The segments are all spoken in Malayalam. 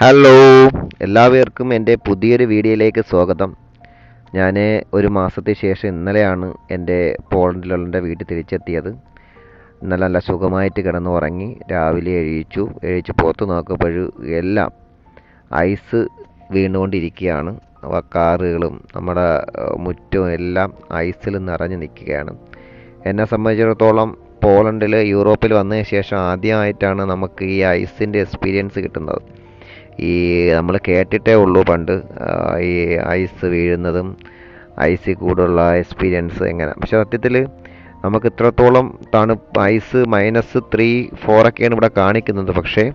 ഹലോ, എല്ലാവർക്കും എൻ്റെ പുതിയൊരു വീഡിയോയിലേക്ക് സ്വാഗതം. ഞാൻ ഒരു മാസത്തിന് ശേഷം ഇന്നലെയാണ് എൻ്റെ പോളണ്ടിലുള്ള എൻ്റെ വീട്ടിൽ തിരിച്ചെത്തിയത്. ഇന്നലെ നല്ല സുഖമായിട്ട് കിടന്ന് ഉറങ്ങി. രാവിലെ എഴുതിച്ച് പുറത്ത് നോക്കുമ്പോഴും എല്ലാം ഐസ് വീണുകൊണ്ടിരിക്കുകയാണ്. കാറുകളും നമ്മുടെ മുറ്റവും എല്ലാം ഐസിൽ നിറഞ്ഞു നിൽക്കുകയാണ്. എന്നെ സംബന്ധിച്ചിടത്തോളം പോളണ്ടിൽ യൂറോപ്പിൽ വന്നതിന് ശേഷം ആദ്യമായിട്ടാണ് നമുക്ക് ഈ ഐസിൻ്റെ എക്സ്പീരിയൻസ് കിട്ടുന്നത്. ഈ നമ്മൾ കേട്ടിട്ടേ ഉള്ളൂ പണ്ട് ഈ ഐസ് വീഴുന്നതും ഐസിൽ കൂടുള്ള എക്സ്പീരിയൻസ് എങ്ങനെ. പക്ഷെ സത്യത്തിൽ നമുക്ക് ഇത്രത്തോളം ഐസ് -3, -4 ഇവിടെ കാണിക്കുന്നത്. പക്ഷേ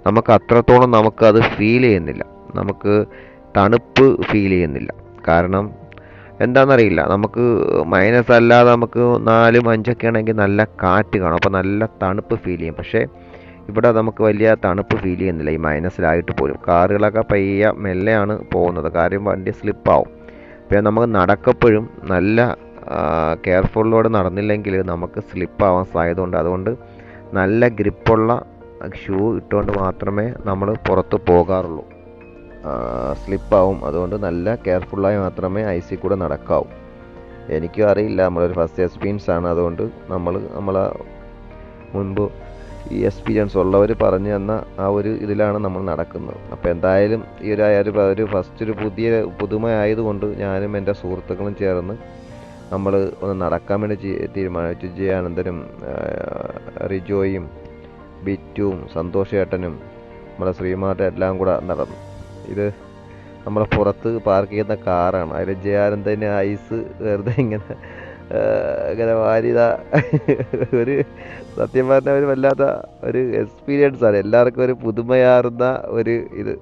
നമുക്ക് അത്രത്തോളം നമുക്കത് ഫീൽ ചെയ്യുന്നില്ല. നമുക്ക് തണുപ്പ് ഫീൽ ചെയ്യുന്നില്ല. കാരണം എന്താണെന്നറിയില്ല, നമുക്ക് മൈനസ് അല്ലാതെ നമുക്ക് 4, 5 ആണെങ്കിൽ നല്ല കാറ്റ് കാണും. അപ്പോൾ നല്ല തണുപ്പ് ഫീൽ ചെയ്യും. പക്ഷേ ഇവിടെ നമുക്ക് വലിയ തണുപ്പ് ഫീൽ ചെയ്യുന്നില്ല ഈ മൈനസിലായിട്ട് പോലും. കാറുകളൊക്കെ പയ്യെ മെല്ലെയാണ് പോകുന്നത്. കാര്യം വണ്ടി സ്ലിപ്പാവും. പിന്നെ നമുക്ക് നടക്കപ്പോഴും നല്ല കെയർഫുള്ളോട് നടന്നില്ലെങ്കിൽ നമുക്ക് സ്ലിപ്പാവാൻ സാധ്യതയുണ്ട്. അതുകൊണ്ട് നല്ല ഗ്രിപ്പുള്ള ഷൂ ഇട്ടുകൊണ്ട് മാത്രമേ നമ്മൾ പുറത്ത് പോകാറുള്ളൂ. സ്ലിപ്പാവും. അതുകൊണ്ട് നല്ല കെയർഫുള്ളായി മാത്രമേ ഐസിൽ കൂടെ നടക്കാവൂ. എനിക്കും അറിയില്ല, നമ്മളൊരു ഫസ്റ്റ് എക്സ്പീരിയൻസ് ആണ്. അതുകൊണ്ട് നമ്മളെ മുൻപ് ഈ എക്സ്പീരിയൻസ് ഉള്ളവർ പറഞ്ഞു തന്ന ആ ഒരു ഇതിലാണ് നമ്മൾ നടക്കുന്നത്. അപ്പോൾ എന്തായാലും ഈ ഒരു ഫസ്റ്റ് ഒരു പുതുമയായതുകൊണ്ട് ഞാനും എൻ്റെ സുഹൃത്തുക്കളും ചേർന്ന് നമ്മൾ ഒന്ന് നടക്കാൻ വേണ്ടി തീരുമാനിച്ചു. ജയാനന്ദനും റിജോയും ബിറ്റുവും സന്തോഷേട്ടനും നമ്മുടെ ശ്രീമാരുടെ എല്ലാം കൂടെ നടന്നു. ഇത് നമ്മളെ പുറത്ത് പാർക്ക് ചെയ്യുന്ന കാറാണ്. അതിൽ ജയാനന്ദന് ഐസ് വെറുതെ ഇങ്ങനെ വാരിത ഒരു സത്യം പറഞ്ഞ ഒരു വല്ലാത്ത ഒരു എക്സ്പീരിയൻസ് ആണ്. എല്ലാവർക്കും ഒരു പുതുമയാർന്ന ഒരു ഇത്.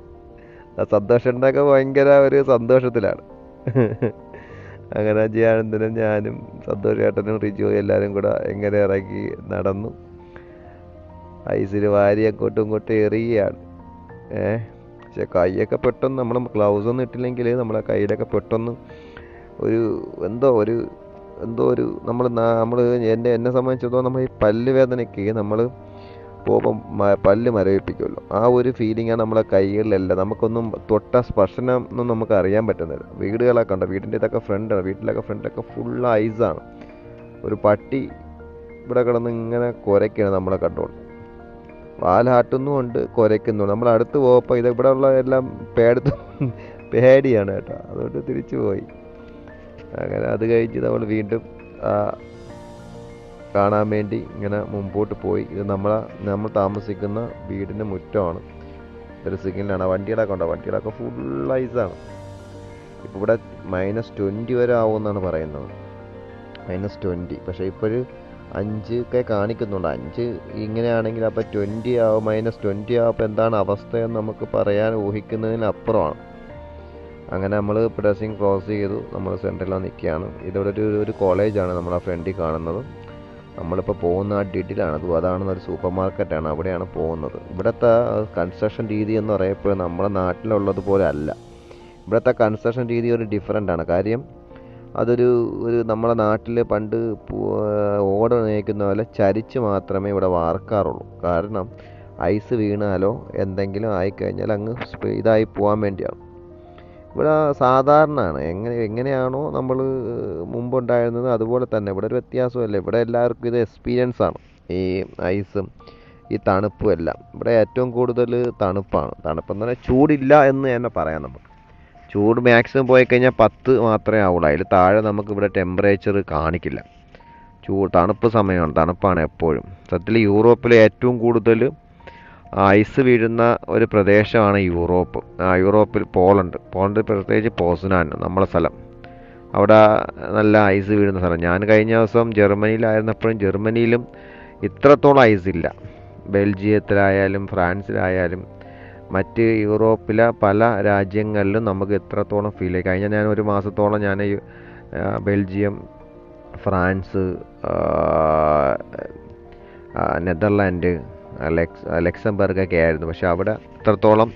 സന്തോഷേട്ടനൊക്കെ ഭയങ്കര ഒരു സന്തോഷത്തിലാണ്. അങ്ങനെ ജയാനന്ദനും ഞാനും സന്തോഷേട്ടനും റിജുവും എല്ലാവരും കൂടെ എങ്ങനെ ഇറങ്ങി നടന്നു. ഐസിൽ വാരി അങ്ങോട്ടും ഇങ്ങോട്ടും എറിയുകയാണ്. പക്ഷെ കൈയൊക്കെ പെട്ടെന്ന് നമ്മൾ ഗ്ലൗസ് ഒന്നും ഇട്ടില്ലെങ്കിൽ നമ്മളെ കയ്യിലൊക്കെ പെട്ടെന്ന് എന്തോ ഒരു എന്നെ സംബന്ധിച്ചിടത്തോളം നമ്മൾ ഈ പല്ല് വേദനയ്ക്ക് നമ്മൾ പോകുമ്പം പല്ല് മരവിപ്പിക്കുമല്ലോ, ആ ഒരു ഫീലിംഗാണ് നമ്മളെ കൈകളിലല്ല. നമുക്കൊന്നും സ്പർശനം ഒന്നും നമുക്ക് അറിയാൻ പറ്റുന്നില്ല. വീടുകളൊക്കെ ഉണ്ട്, വീടിൻ്റെ ഇതൊക്കെ വീട്ടിലൊക്കെ ഫ്രണ്ടൊക്കെ ഫുൾ ഐസാണ്. ഒരു പട്ടി ഇവിടെ കിടന്ന് ഇങ്ങനെ കുരയ്ക്കുകയാണ് നമ്മളെ കണ്ടുകൊണ്ട്. വാലാട്ടുന്നുമുണ്ട്, കുരയ്ക്കുന്നുണ്ട്. നമ്മൾ അടുത്ത് പോയപ്പോൾ ഇവിടെ ഉള്ള എല്ലാം പേടിയാണ് കേട്ടോ. അതുകൊണ്ട് തിരിച്ചു പോയി. അങ്ങനെ അത് കഴിഞ്ഞ് നമ്മൾ വീണ്ടും കാണാൻ വേണ്ടി ഇങ്ങനെ മുമ്പോട്ട് പോയി. ഇത് നമ്മൾ താമസിക്കുന്ന വീടിൻ്റെ മുറ്റമാണ്. ഒരു സിഗ്നലാണ്. വണ്ടികളൊക്കെ ഫുൾ ഐസാണ്. ഇപ്പോൾ ഇവിടെ -20 വരെ ആവുമെന്നാണ് പറയുന്നത്. -20. പക്ഷേ ഇപ്പോൾ 5 കാണിക്കുന്നുണ്ട്. 5 ഇങ്ങനെയാണെങ്കിൽ അപ്പോൾ -20 ആവുമ്പോൾ എന്താണ് അവസ്ഥയെന്ന് നമുക്ക് പറയാൻ ഊഹിക്കുന്നതിനപ്പുറമാണ്. അങ്ങനെ നമ്മൾ ഡ്രസ്സിങ് ക്രോസ് ചെയ്തു. നമ്മൾ സെൻറ്ററിലാണ് നിൽക്കുകയാണ്. ഇതിവിടെ ഒരു കോളേജാണ് നമ്മളെ ഫ്രണ്ടിൽ കാണുന്നത്. നമ്മളിപ്പോൾ പോകുന്ന ആ ഡിഡിലാണ്. അതാണ് ഒരു സൂപ്പർ മാർക്കറ്റാണ്, അവിടെയാണ് പോകുന്നത്. ഇവിടുത്തെ കൺസ്ട്രക്ഷൻ രീതി എന്ന് പറയുമ്പോൾ നമ്മുടെ നാട്ടിലുള്ളതുപോലെ അല്ല. ഇവിടുത്തെ കൺസ്ട്രക്ഷൻ രീതി ഒരു ഡിഫറൻ്റാണ്. കാര്യം അതൊരു നമ്മുടെ നാട്ടിൽ പണ്ട് ഓട് നയിക്കുന്ന പോലെ ചരിച്ച് മാത്രമേ ഇവിടെ വാർക്കാറുള്ളൂ. കാരണം ഐസ് വീണാലോ എന്തെങ്കിലും ആയിക്കഴിഞ്ഞാൽ അങ്ങ് ഇതായി പോകാൻ വേണ്ടിയാണ്. ഇവിടെ സാധാരണയാണ്. എങ്ങനെയാണോ നമ്മൾ മുമ്പുണ്ടായിരുന്നത് അതുപോലെ തന്നെ ഇവിടെ ഒരു വ്യത്യാസമല്ല. ഇവിടെ എല്ലാവർക്കും ഇത് എക്സ്പീരിയൻസ് ആണ്, ഈ ഐസും ഈ തണുപ്പും എല്ലാം. ഇവിടെ ഏറ്റവും കൂടുതൽ തണുപ്പാണ്. തണുപ്പെന്ന് പറഞ്ഞാൽ ചൂടില്ല എന്ന് തന്നെ പറയാം. നമുക്ക് ചൂട് മാക്സിമം പോയി കഴിഞ്ഞാൽ 10 മാത്രമേ ആവുള്ളൂ. അതിൽ താഴെ നമുക്ക് ഇവിടെ ടെമ്പറേച്ചർ കാണിക്കില്ല. തണുപ്പ് സമയമാണ്, തണുപ്പാണ് എപ്പോഴും. സത്യത്തിൽ യൂറോപ്പിലെ ഏറ്റവും കൂടുതൽ ഐസ് വീഴുന്ന ഒരു പ്രദേശമാണ് യൂറോപ്പിൽ പോളണ്ട് പ്രത്യേകിച്ച് പോസ്നാൻ, നമ്മളെ സ്ഥലം. അവിടെ നല്ല ഐസ് വീഴുന്ന സ്ഥലം. ഞാൻ കഴിഞ്ഞ ദിവസം ജർമ്മനിയിലായിരുന്നപ്പോഴും ജർമ്മനിയിലും ഇത്രത്തോളം ഐസില്ല. ബെൽജിയത്തിലായാലും ഫ്രാൻസിലായാലും മറ്റ് യൂറോപ്പിലെ പല രാജ്യങ്ങളിലും നമുക്ക് ഇത്രത്തോളം ഫീൽ ചെയ്യും. ഞാൻ ഒരു മാസത്തോളം ഞാൻ ബെൽജിയം, ഫ്രാൻസ്, നെതർലാൻഡ്, ലക്സംബർഗൊക്കെ ആയിരുന്നു. പക്ഷെ അവിടെ ഇത്രത്തോളം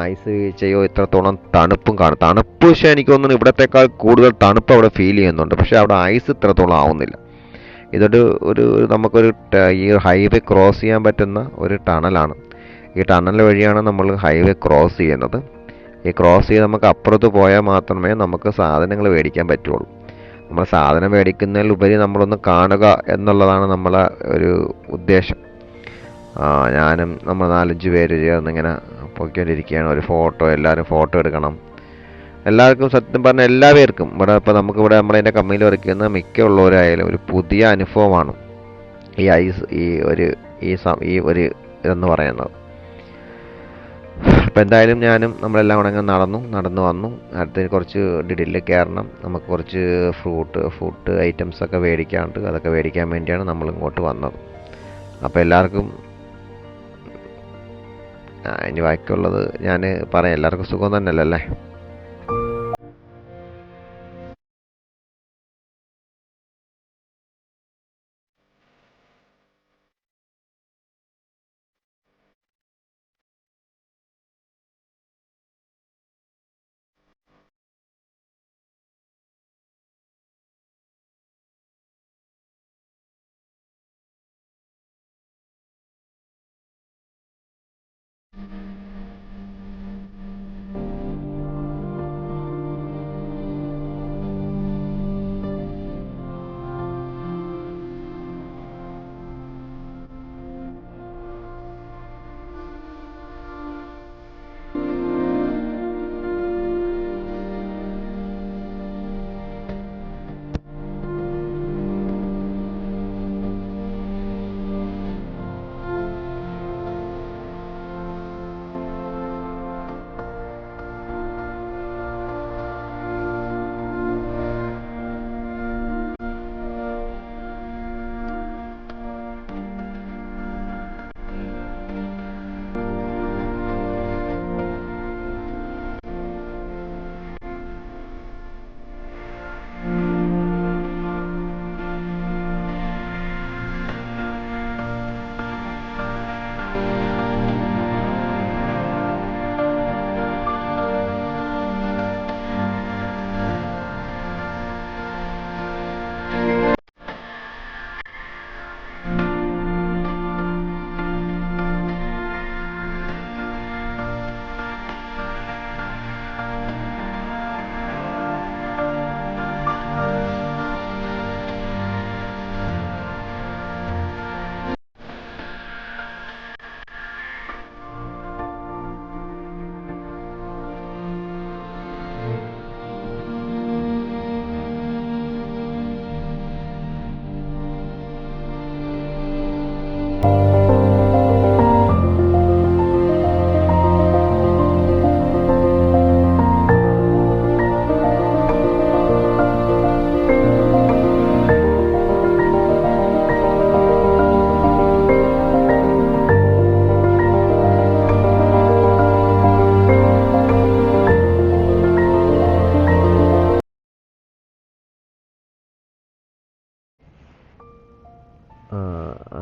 ഐസ് വീഴ്ചയോ ഇത്രത്തോളം തണുപ്പും കാണും. തണുപ്പ് പക്ഷേ എനിക്ക് തോന്നുന്നു ഇവിടത്തേക്കാൾ കൂടുതൽ തണുപ്പ് അവിടെ ഫീൽ ചെയ്യുന്നുണ്ട്. പക്ഷേ അവിടെ ഐസ് ഇത്രത്തോളം ആവുന്നില്ല. ഇതൊരു നമുക്കൊരു ഈ ഹൈവേ ക്രോസ് ചെയ്യാൻ പറ്റുന്ന ഒരു ടണലാണ്. ഈ ടണൽ വഴിയാണ് നമ്മൾ ഹൈവേ ക്രോസ് ചെയ്യുന്നത്. ഈ ക്രോസ് ചെയ്ത് നമുക്ക് അപ്പുറത്ത് പോയാൽ മാത്രമേ നമുക്ക് സാധനങ്ങൾ മേടിക്കാൻ പറ്റുള്ളൂ. നമ്മൾ സാധനം മേടിക്കുന്നതിലുപരി നമ്മളൊന്ന് കാണുക എന്നുള്ളതാണ് നമ്മളെ ഒരു ഉദ്ദേശം. ഞാനും നമ്മൾ 4-5 പേര് ചേർന്ന് ഇങ്ങനെ പോയിക്കൊണ്ടിരിക്കുകയാണ്. ഒരു ഫോട്ടോ, എല്ലാവരും ഫോട്ടോ എടുക്കണം. എല്ലാവർക്കും സത്യം പറഞ്ഞാൽ എല്ലാവർക്കും ഇപ്പോൾ നമുക്കിവിടെ നമ്മളതിൻ്റെ കമ്പനിയിൽ വർക്ക് ചെയ്യുന്ന മിക്ക ഉള്ളവരായാലും ഒരു പുതിയ അനുഭവമാണ് ഈ ഐസ് ഈ ഒരു ഇതെന്ന് പറയുന്നത്. അപ്പോൾ എന്തായാലും ഞാനും നമ്മളെല്ലാം കൂടെ അങ്ങ് നടന്നു വന്നു. അടുത്തതിന് കുറച്ച് ഡിഡിൽ കയറണം. നമുക്ക് കുറച്ച് ഫുഡ് ഐറ്റംസൊക്കെ മേടിക്കാനുണ്ട്. അതൊക്കെ മേടിക്കാൻ വേണ്ടിയാണ് നമ്മൾ ഇങ്ങോട്ട് വന്നത്. അപ്പോൾ എല്ലാവർക്കും ഇനി ബാക്കിയുള്ളത് ഞാൻ പറയാം. എല്ലാവർക്കും സുഖം തന്നെയല്ലേ?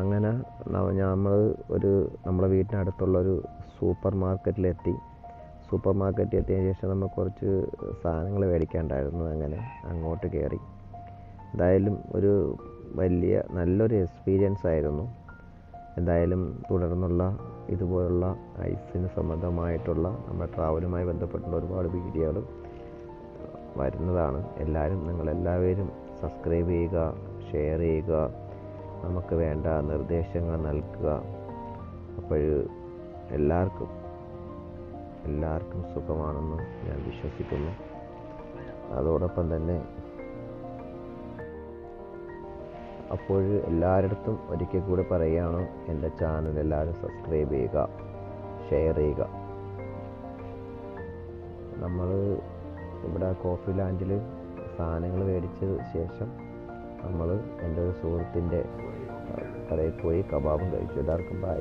അങ്ങനെ നമ്മൾ നമ്മളെ വീട്ടിനടുത്തുള്ളൊരു സൂപ്പർ മാർക്കറ്റിലെത്തി. സൂപ്പർ മാർക്കറ്റിൽ എത്തിയതിന് ശേഷം നമ്മൾ കുറച്ച് സാധനങ്ങൾ മേടിക്കാനുണ്ടായിരുന്നു. അങ്ങനെ അങ്ങോട്ട് കയറി. എന്തായാലും നല്ലൊരു എക്സ്പീരിയൻസ് ആയിരുന്നു. എന്തായാലും തുടർന്നുള്ള ഇതുപോലുള്ള ഐസിന് സംബന്ധമായിട്ടുള്ള നമ്മുടെ ട്രാവലുമായി ബന്ധപ്പെട്ടുള്ള ഒരുപാട് വീഡിയോകൾ വരുന്നതാണ്. നിങ്ങളെല്ലാവരും സബ്സ്ക്രൈബ് ചെയ്യുക, ഷെയർ ചെയ്യുക, നമുക്ക് വേണ്ട നിർദ്ദേശങ്ങൾ നൽകുക. അപ്പോൾ എല്ലാവർക്കും സുഖമാണെന്ന് ഞാൻ വിശ്വസിക്കുന്നു. അതോടൊപ്പം തന്നെ അപ്പോൾ എല്ലാവരിടത്തും ഒരിക്കൽ കൂടി പറയുകയാണ്, എൻ്റെ ചാനൽ എല്ലാവരും സബ്സ്ക്രൈബ് ചെയ്യുക, ഷെയർ ചെയ്യുക. നമ്മൾ ഇവിടെ കോഫി ലാൻഡിൽ സാധനങ്ങൾ മേടിച്ചത് ശേഷം നമ്മൾ എൻ്റെ ഒരു സുഹൃത്തിൻ്റെ കടയിൽ പോയി കബാബും കഴിച്ചു. എല്ലാവർക്കും ബൈ.